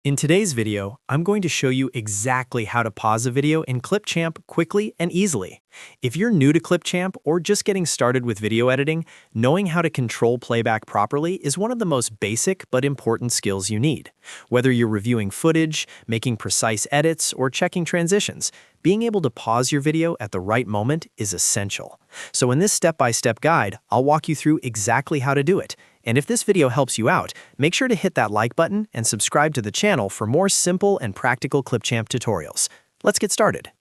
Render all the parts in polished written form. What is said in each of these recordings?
In today's video, I'm going to show you exactly how to pause a video in Clipchamp quickly and easily. If you're new to Clipchamp or just getting started with video editing, knowing how to control playback properly is one of the most basic but important skills you need. Whether you're reviewing footage, making precise edits, or checking transitions, being able to pause your video at the right moment is essential. So in this step-by-step guide, I'll walk you through exactly how to do it. And if this video helps you out, make sure to hit that like button and subscribe to the channel for more simple and practical Clipchamp tutorials. Let's get started.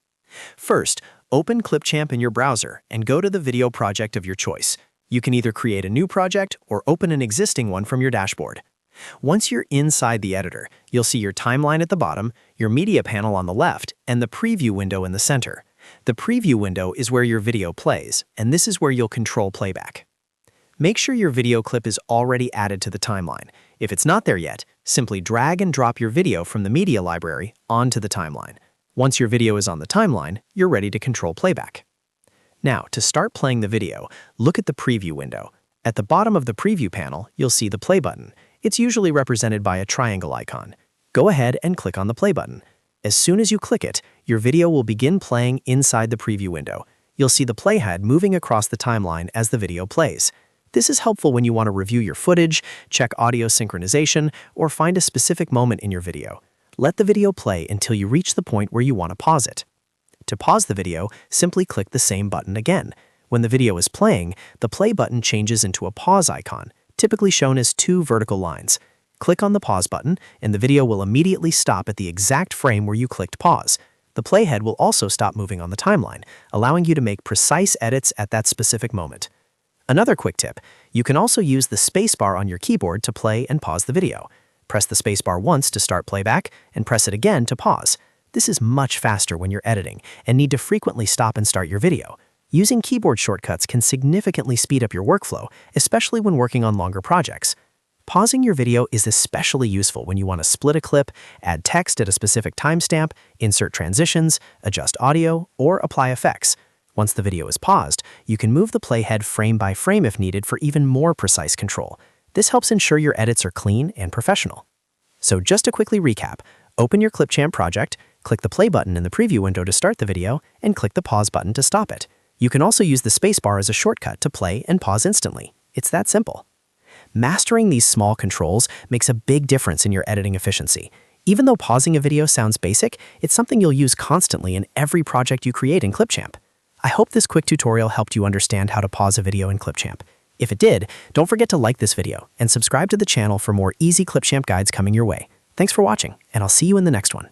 First, open Clipchamp in your browser and go to the video project of your choice. You can either create a new project or open an existing one from your dashboard. Once you're inside the editor, you'll see your timeline at the bottom, your media panel on the left, and the preview window in the center. The preview window is where your video plays, and this is where you'll control playback. Make sure your video clip is already added to the timeline. If it's not there yet, simply drag and drop your video from the media library onto the timeline. Once your video is on the timeline, you're ready to control playback. Now, to start playing the video, look at the preview window. At the bottom of the preview panel, you'll see the play button. It's usually represented by a triangle icon. Go ahead and click on the play button. As soon as you click it, your video will begin playing inside the preview window. You'll see the playhead moving across the timeline as the video plays. This is helpful when you want to review your footage, check audio synchronization, or find a specific moment in your video. Let the video play until you reach the point where you want to pause it. To pause the video, simply click the same button again. When the video is playing, the play button changes into a pause icon, typically shown as two vertical lines. Click on the pause button, and the video will immediately stop at the exact frame where you clicked pause. The playhead will also stop moving on the timeline, allowing you to make precise edits at that specific moment. Another quick tip, you can also use the spacebar on your keyboard to play and pause the video. Press the spacebar once to start playback, and press it again to pause. This is much faster when you're editing and need to frequently stop and start your video. Using keyboard shortcuts can significantly speed up your workflow, especially when working on longer projects. Pausing your video is especially useful when you want to split a clip, add text at a specific timestamp, insert transitions, adjust audio, or apply effects. Once the video is paused, you can move the playhead frame by frame if needed for even more precise control. This helps ensure your edits are clean and professional. So just to quickly recap, open your Clipchamp project, click the play button in the preview window to start the video, and click the pause button to stop it. You can also use the spacebar as a shortcut to play and pause instantly. It's that simple. Mastering these small controls makes a big difference in your editing efficiency. Even though pausing a video sounds basic, it's something you'll use constantly in every project you create in Clipchamp. I hope this quick tutorial helped you understand how to pause a video in Clipchamp. If it did, don't forget to like this video and subscribe to the channel for more easy Clipchamp guides coming your way. Thanks for watching, and I'll see you in the next one.